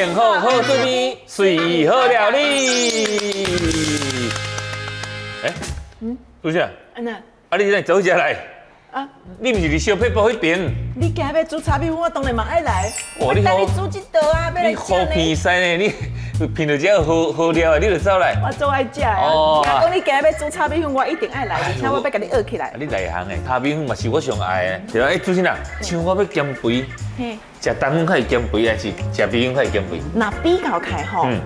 变好好水边，水好料理。主持人，那你怎走起来？啊，你不是伫小撇步迄边？你今日要煮叉米粉，我当然嘛爱来。哦你好我带你煮一道啊，要来你好食呢。偏西呢？你闻到这好料的，你就走来。我做爱食的啊。哦听讲你今日要煮叉米粉，我一定爱来，而且我要甲你学起来。你内行的，叉米粉嘛是我上爱的。对啊，主持人，像我要减肥，嘿，食蛋粉较会减肥，还是食米粉较会减肥？那比较开吼，嗯，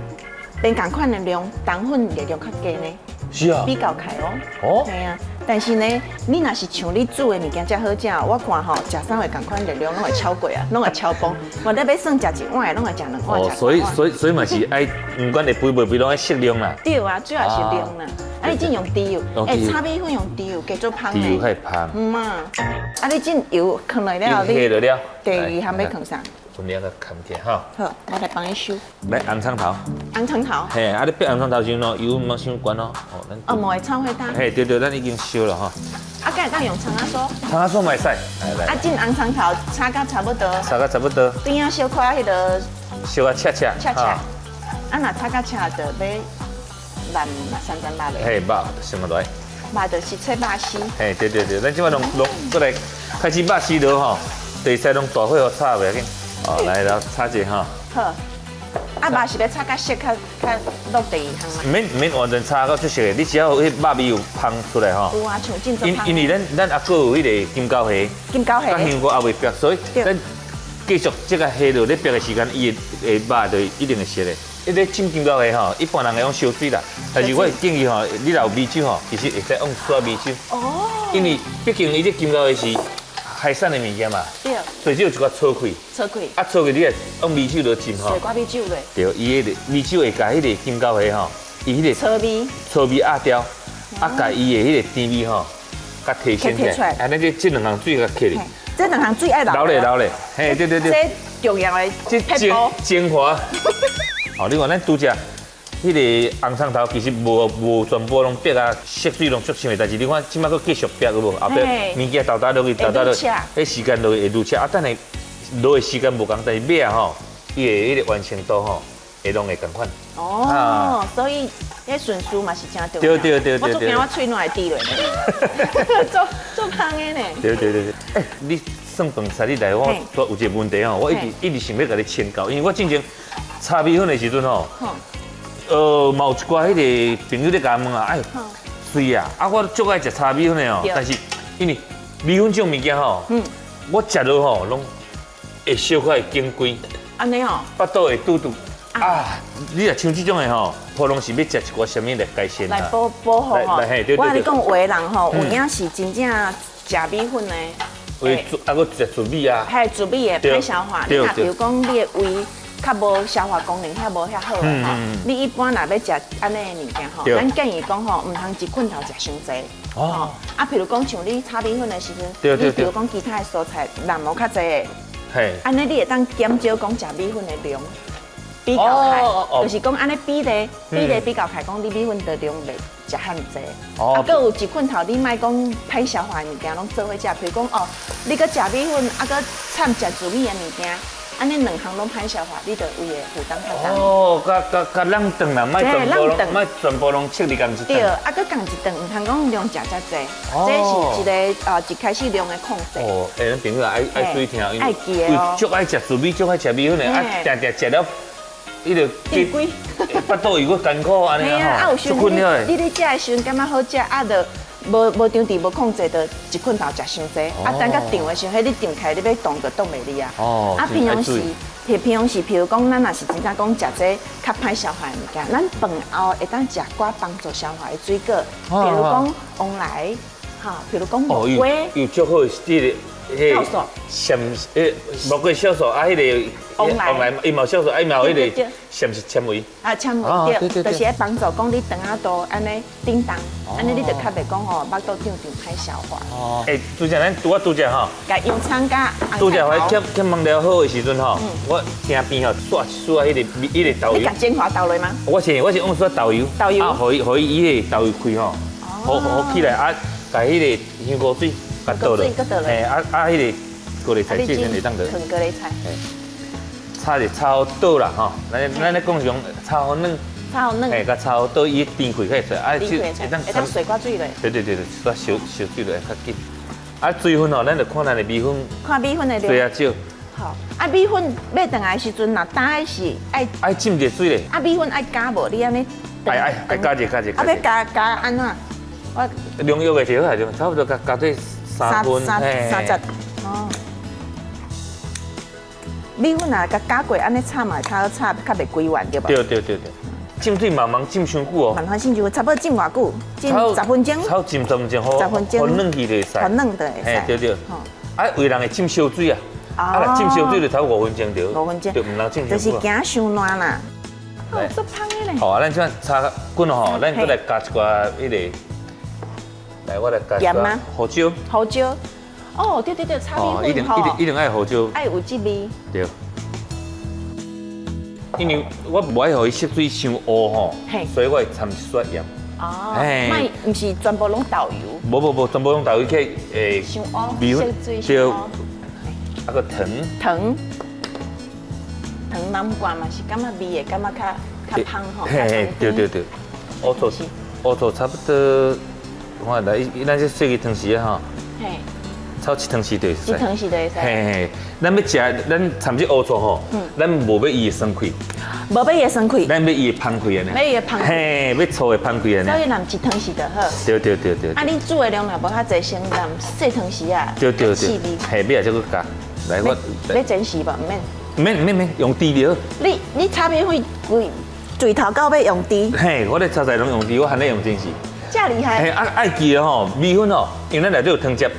连同款的量，糖分热量较低呢，是啊。比较开哦。哦系啊，但是呢，你若是像你煮的物件遮好食，我看吼，食啥会同款热量拢会超过啊，拢会超崩。我咧要算食一碗的，拢会食两碗，哦，食所以嘛是爱，不管会肥袂肥，拢爱适量啦。对啊，主要是量啦。啊，你真用猪油，用猪油叉米粉用猪油，加做香猪油的。较香，嗯啊，啊，你进油放落了，你下了了。第二项要放啥？分两个砍起哈。好，我来帮你收。来红葱头，红葱头，嘿，啊你煸红葱头时咯，油唔好伤悬哦。哦，咱哦，无会炒火蛋。嘿，对，咱已经烧了哈。啊，敢会当用葱仔酥？葱仔酥嘛会使，来，啊，进红葱头炒到差不多，炒到差不多，边仔小块迄个烧啊切，切。啊，若炒到切就要烂三层肉的，嘿，肉什么来？肉就是切肉丝。嘿，对，咱即摆弄过来开始肉丝落吼，第三用大火互炒袂要紧。哦，来了，炒一哈。好，啊，肉是要炒到色较落地项嘛。唔免完全炒到出色的，你只要迄肉味有香出来吼。有啊，像进做香。因为咱阿哥有迄个金膏虾，金膏甲虾。香菇也袂白，所以对咱继续这个虾落咧白的时间，伊的肉就一定会熟的。迄个浸金膏虾吼，一般人会用烧水啦，但是我会建议吼，你若有米酒吼，其实会使用刷米酒，哦。因为毕竟伊这金膏虾是海产的物件嘛，对，所以只有一个炒开，炒开。啊炒开你也用米酒落浸吼水，瓜米酒嘞。对，伊迄个米酒会甲迄个金膏虾吼，伊迄个炒米。炒味压掉，啊甲伊的迄个甜味吼，甲提升起来，安尼这两项水甲克哩。这两项最爱老嘞，嘿，对。这重要的这配方。精华。哦，你看咱拄只迄个红葱头，其实无全部拢白啊，色水拢足深的，但是你看即摆佫继续白有无？后壁物件豆落去，迄时间落去会愈切，啊，等下落的时间无共，但是尾啊吼，伊的迄个完成度吼，会拢会共款。哦，所以迄顺序嘛是真重要。对。我做惊我喙软会滴落呢。做香的呢。对。你算饭菜你来，我有一个问题吼，我一直想要甲你请教，因为我之前炒米粉的时阵吼。嘛有一寡迄个朋友咧甲我问啊，哎，水啊，我足爱食炒米粉的哦，但是因为米粉这种物件吼，我食落吼拢会小可会紧规，安尼哦。腹肚会肚啊。你若像这种的吼，可能是要食一寡什么来改善来保护吼。对。我跟你讲，有的人吼，有影是真正食米粉的，会搁食糯米啊，还糯米的歹消化。你若比如讲你的胃较无消化功能，遐无遐好的吼。你一般若要食安尼的物件吼，咱建议讲吼，唔通一棍头食伤济。哦。啊，譬如讲像你炒米粉的时阵，你譬如讲其他的蔬菜量无较济的，嘿，安尼你会当减少讲食米粉的量，比较开，就是讲安尼比例比较开，讲你米粉的量袂食遐济。啊，搁有一棍头你莫讲歹消化的物件拢做伙食，譬如讲哦，你搁食米粉，啊搁掺食糯米的物件。安尼两项拢歹消化，你就胃的负担较大。哦，甲冷冻啦，莫全部拢切你共一顿。对，啊，搁共一顿，唔通讲量食遮济，这是一个一开始量的控制。哦，咱朋友爱水听，爱记的哦。足爱食糯米，足爱食米粉的，啊，定食了，伊就变贵，腹肚又搁艰苦安尼啊，有时足困了你咧食的时阵感觉好食，啊，就无张治无控制，就一棍头食伤济，啊，等到长的时候，迄你长开你要动就动袂离啊。哦。啊，平常时，譬如讲，咱若是真正讲食这较歹消化的物件，咱饭后会当食寡帮助消化的水果，譬如讲旺来，哈，譬如讲木瓜，有足好这个。酵素，咸木瓜酵素啊，迄个旺来，伊嘛酵素，啊伊嘛有迄个纤维。啊，纤维对，就是咧帮助讲你肠仔肚安尼叮当，安尼你就较袂讲吼，腹肚胀歹消化。哦。拄则咱拄则吼，甲油葱甲拄则我欠问了好的时阵吼，我听边吼刷迄个豆油。你甲精华倒落吗？我是用刷豆油。豆油。啊，互伊伊个豆油开吼，好起来啊，甲迄个香菇水。倒落，迄个高丽菜这边会当得。囤高丽菜。炒一炒倒啦吼，咱咧讲是讲炒好嫩，炒嫩，嘿，甲炒好倒伊甜开开出来，啊，甜开出来，会当水挂水嘞。对，煞烧水落会较紧。啊，水分哦，咱就看咱的米粉，看米粉的量。水啊少。好，啊，米粉要等来的时阵，若打的是爱浸一水咧。啊，米粉爱加无？你安尼？爱加一。啊，要加安怎？我量约的就好，就差不多加对3分，三十。哦。米粉啊，加过安尼炒嘛，较好炒，较袂规碗对吧？对。浸水慢慢浸伤久哦。慢慢浸就差不多浸偌久？浸10分钟。炒浸10分钟好。10分钟。好嫩去就会使。好嫩的会使。对。啊，有人会浸烧水啊。啊，浸烧水就炒5分钟就。5分钟。就唔能浸伤久。就是惊伤烂啦。哦，足香的咧。好啊，咱即炒滚吼，咱再来加一寡迄个。来，我来加。盐吗？胡椒。胡椒。哦，对，炒米粉吼。一定爱胡椒。爱有滋味。对。因为我不爱互伊色水伤乌吼，所以我会掺一撮盐。哦，卖唔是全部拢豆油。无，全部拢豆油去伤乌，米粉对，啊个糖南瓜嘛是感觉味会感觉较香吼。嘿，对。乌醋差不多，我来，咱这细个汤匙啊吼。嘿。炒1汤匙就会使。1汤匙就会使。嘿，咱要食，咱掺这乌醋吼，咱无要伊的酸气，无要伊的酸气，咱要伊的香气安尼。要伊的香气。嘿，要醋的香气安尼。所以淋1汤匙就好。对。啊，你煮的量若无较济，先淋4汤匙啊。对。嘿，要再搁加，来我。要煎匙无？唔免，用猪料。你炒米粉最头到尾用猪。嘿，我咧炒菜拢用猪，我还咧用煎匙。这厉害！嘿，爱记得吼，米粉哦，因为咱内底有汤汁，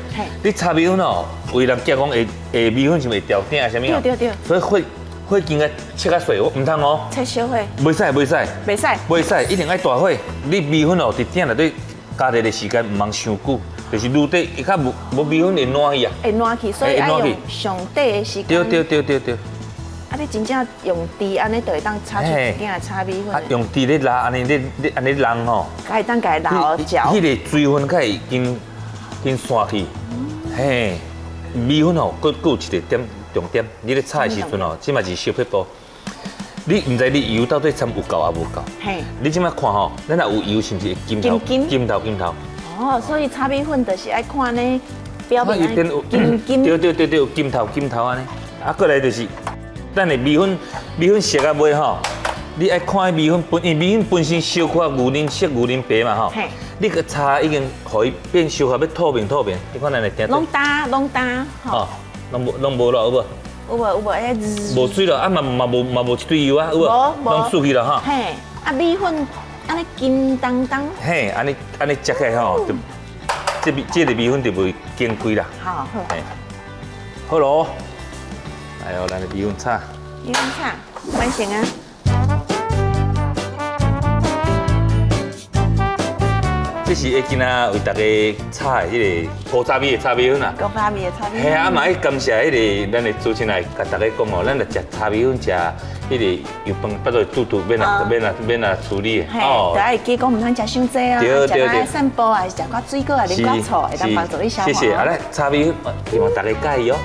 你炒米粉哦，为人惊讲会米粉是会掉顶啊，什么啊？对。所以火经啊切较细，我唔通哦。切小火。袂使，一定爱大火。你米粉哦，伫顶内底加热的时间唔通伤久，就是卤底伊较无米粉会烂去啊。会烂去，所以爱用上底的时间。对。啊，你真正用猪安尼就会当炒出一件炒米粉。用猪咧拉安尼烘吼，会当家捞嚼。迄个水分较会经散去。嘿，米粉吼，佫有一个重点，你咧炒的时阵吼，即嘛是小撇步。你唔知你油到底掺有够啊无够？嘿，你即马看吼，咱若有油是毋是会金头？哦，所以炒米粉就是爱看呢，表面有金。对，有金头安尼。啊，过来就是。咱的米粉熟到尾吼，你爱看米粉因为米粉本身小可牛奶色、牛奶白嘛吼，你个炒已经互伊变小可要透明，你看咱的点。拢打吼，拢无咯，有无？有无，迄无水咯，啊嘛无一堆油啊，有无？拢输去了哈。嘿，啊米粉安尼金当当。嘿，安尼食起来吼，就这个米粉就袂惊开啦。好。好咯。哎呦，咱的米粉炒。米粉炒，完成啊！这是会今仔为大家炒的迄个古早味的炒米粉啊。古早味的炒米粉。嘿啊，嘛要感谢迄个咱的主持人来甲大家讲哦，咱来食炒米粉，食迄个油饭，巴肚肚免啊处理的。哦。就爱记讲唔通食伤济啊，食爱散步啊，食寡水果啊，啉寡醋，会当帮助你消化。谢谢，啊来炒米粉，希望大家介意哦。